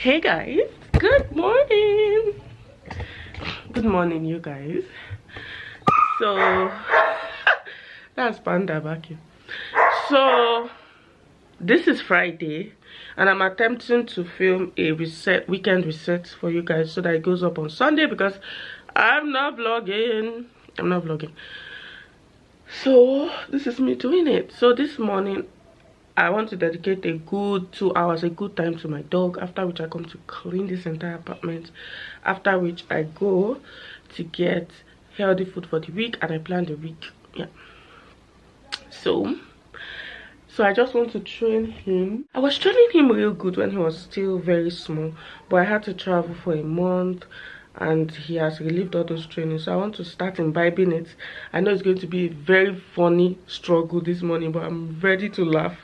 Hey guys, good morning. Good morning, you guys. So that's Panda back here. So this is Friday, and I'm attempting to film a weekend reset for you guys so that it goes up on Sunday because I'm not vlogging. So this is me doing it. So this morning I want to dedicate a good 2 hours, a good time to my dog, after which I come to clean this entire apartment, after which I go to get healthy food for the week and I plan the week. Yeah. So I just want to train him. I was training him real good when he was still very small, but I had to travel for a month and he has relieved all those trainings, so I want to start imbibing it. I know it's going to be a very funny struggle this morning, but I'm ready to laugh.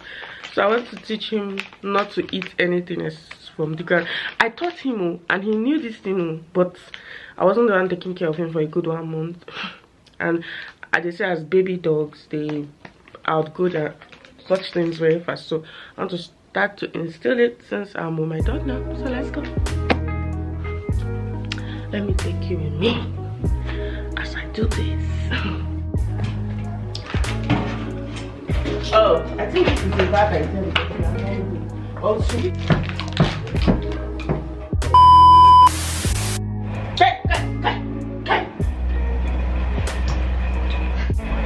So I want to teach him not to eat anything else from the ground. I taught him and he knew this thing, but I wasn't the one taking care of him for a good 1 month. And as they say, as baby dogs, they outgrow their such things very fast. So I want to start to instill it since I'm with my dog now. So let's go. Let me take you with me as I do this. Oh, I think this is a bad idea because we are not good. Also,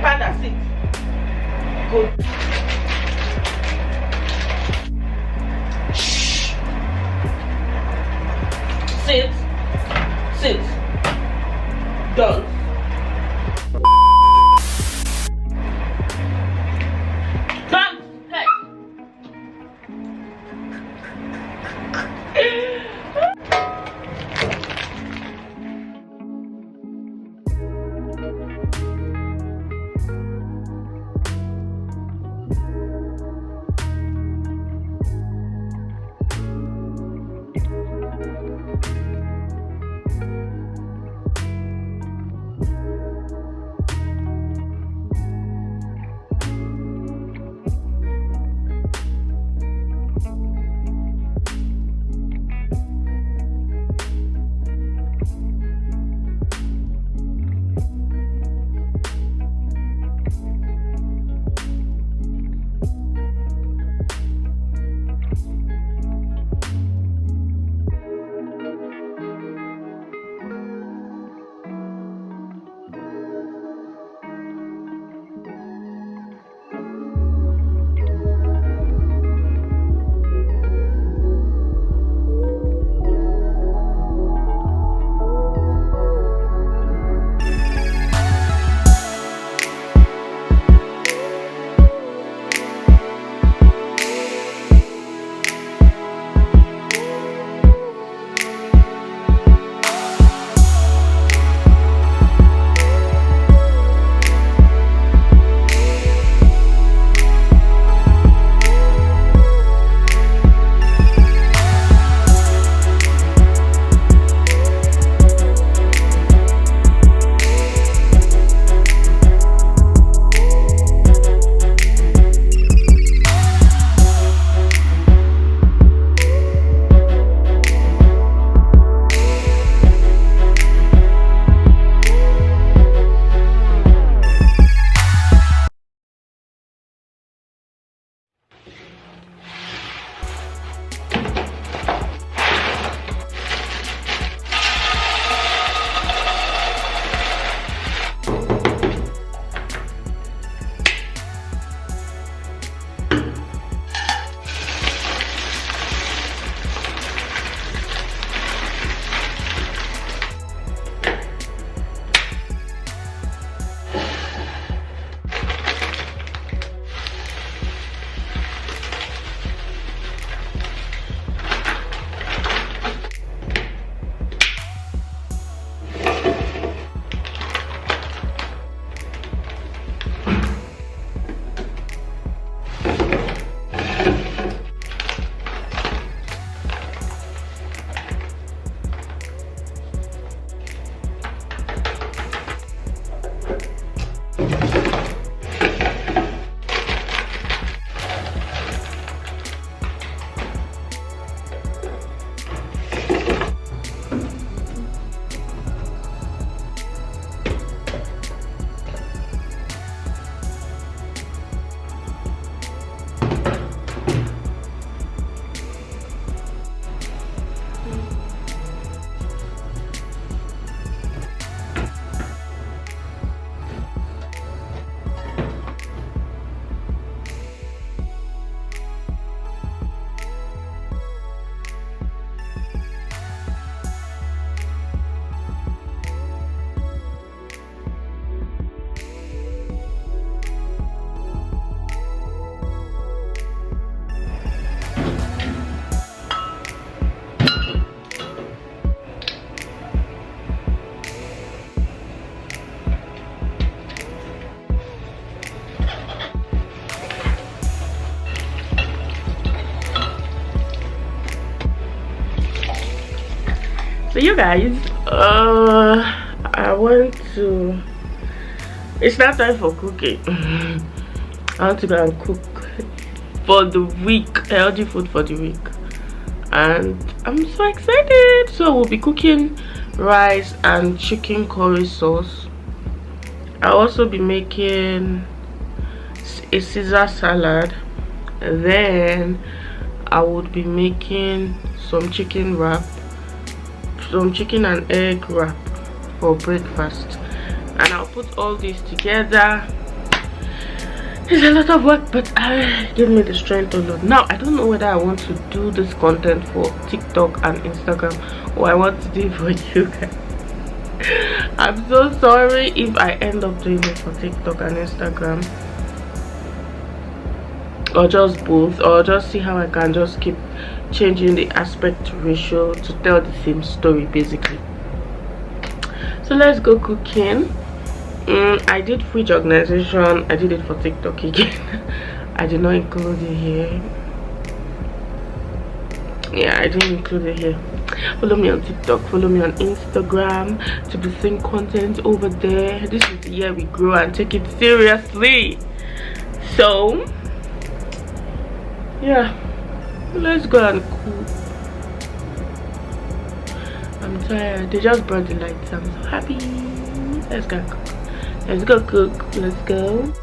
Panda, sit. Good. Shh. Sit. Sit. Done. Done. Hey. So you guys, I want to, it's not time for cooking. I want to go and cook for the week, healthy food for the week, and I'm so excited. So we'll be cooking rice and chicken curry sauce. I'll also be making a Caesar salad, and then I would be making some chicken wrap, some chicken and egg wrap for breakfast, and I'll put all this together. It's a lot of work, but give me the strength to load. Now I don't know whether I want to do this content for TikTok and Instagram, or I want to do it for you guys. I'm so sorry if I end up doing it for TikTok and Instagram, or just both, or just see how I can just keep changing the aspect ratio to tell the same story basically. So let's go cooking. I did fridge organization. I did it for TikTok again. I did not include it here. Yeah, I didn't include it here. Follow me on TikTok, follow me on Instagram to be seeing content over there. This is the year we grow and take it seriously. So yeah, let's go and cook. I'm tired. They just brought the lights. I'm so happy. Let's go cook. Let's go cook. Let's go.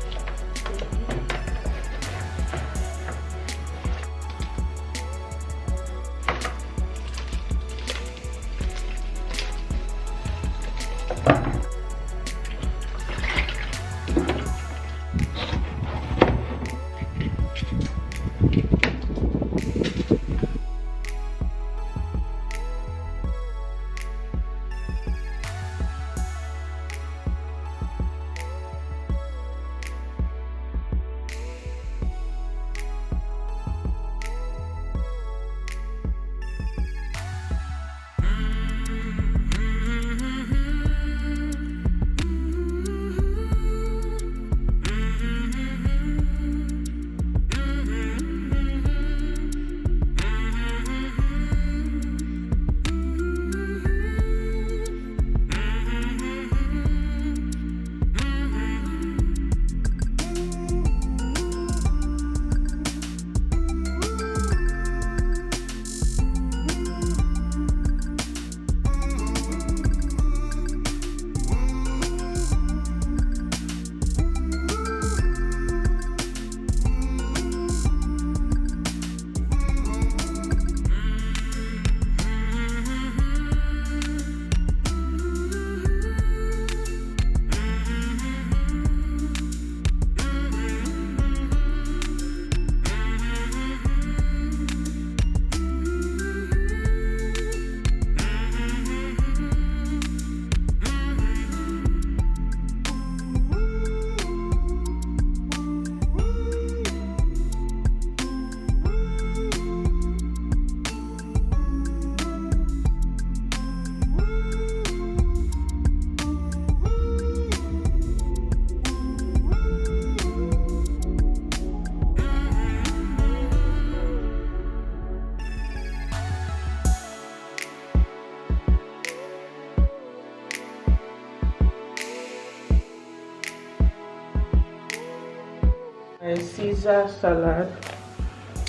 Caesar salad.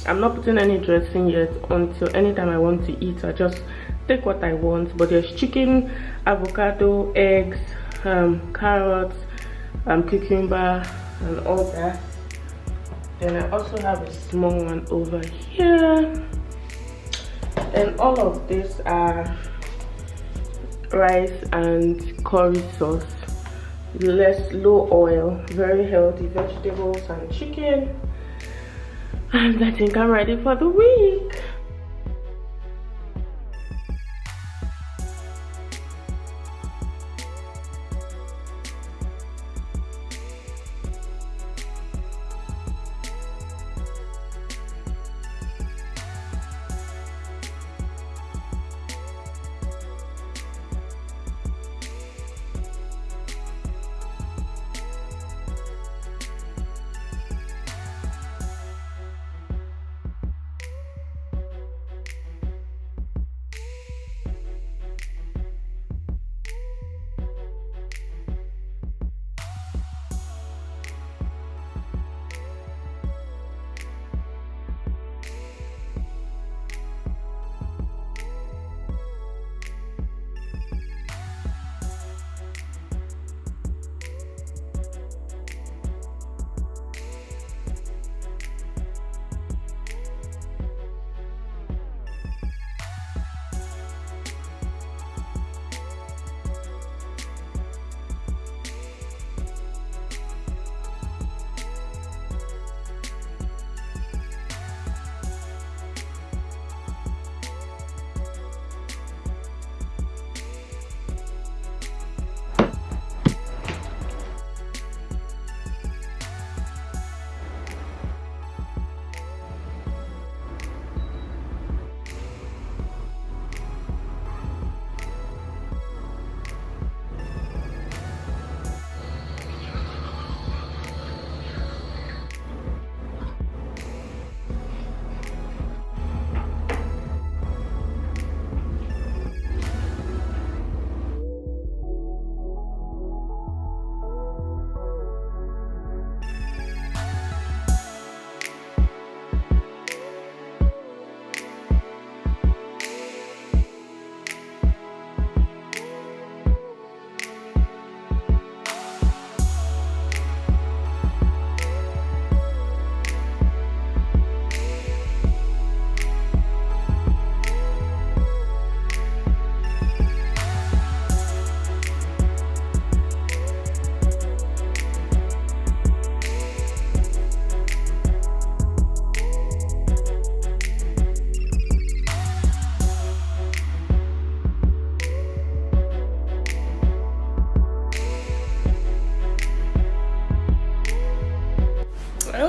I'm not putting any dressing yet until anytime I want to eat. I just take what I want. But there's chicken, avocado, eggs, carrots, cucumber, and all that. Then I also have a small one over here. And all of this are rice and curry sauce. Low oil, very healthy vegetables and chicken, and I think I'm ready for the week.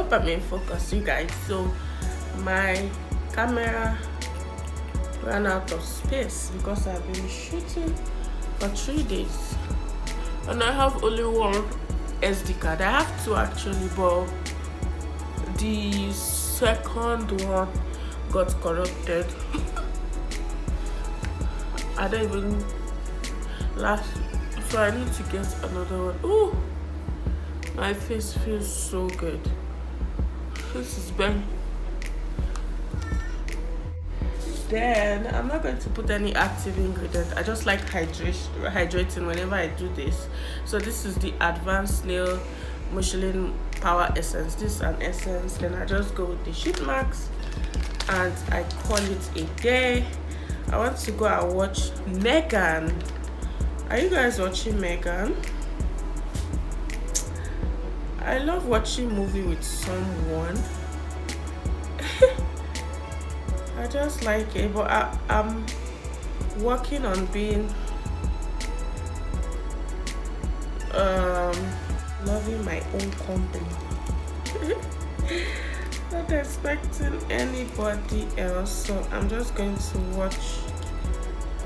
hope I'm in focus, you guys. So my camera ran out of space because I've been shooting for 3 days and I have only one SD card. I have two actually, but the second one got corrupted. I don't even last, so I need to get another one. Oh, my face feels so good. This is very. Then I'm not going to put any active ingredient. I just like hydrating whenever I do this. So this is the Advanced Nail Michelin Power Essence. This is an essence. Then I just go with the sheet marks and I call it a day. I want to go and watch Megan. Are you guys watching Megan? I love watching movie with someone. I just like it, but I'm working on being loving my own company. Not expecting anybody else, so I'm just going to watch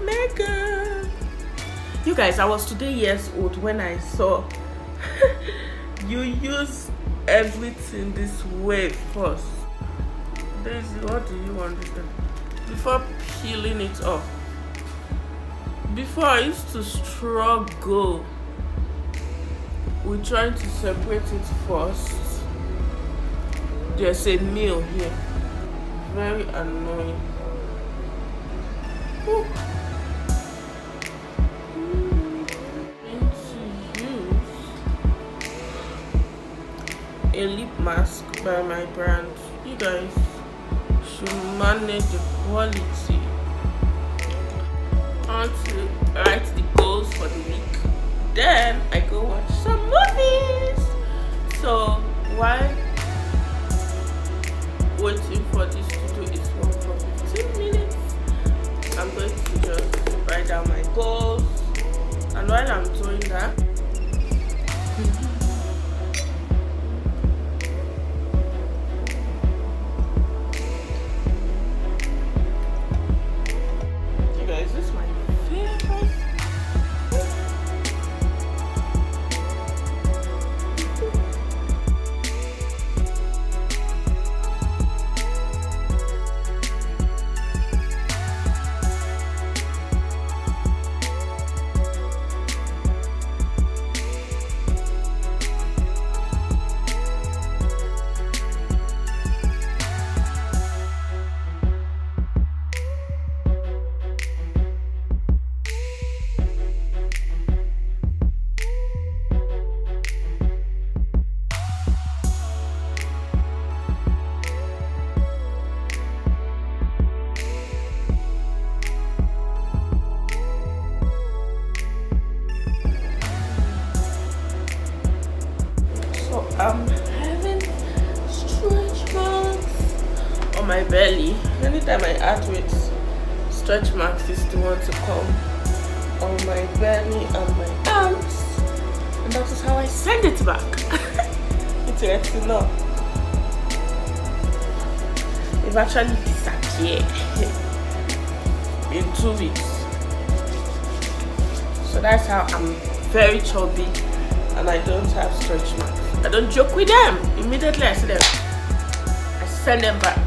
Megan. You guys, I was today years old when I saw you use everything this way first. Daisy, what do you understand? Before peeling it off. Before I used to struggle with trying to separate it first. There's a nail here. Very annoying. Ooh. Going to use a lip mask by my brand. You guys should manage the quality. I want to write the goals for the week. Then I go watch some movies. So while waiting for this to do its work for 15 minutes, I'm going to just write down my goals. And while I'm doing that, you guys, this is my favorite. I'm having stretch marks on my belly. Anytime I add weight, stretch marks is the one to come on my belly and my arms, and that is how I send it back. It's enough. They've actually disappeared in 2 weeks. So that's how I'm very chubby and I don't have stretch marks. I don't joke with them. Immediately I see them, I send them back.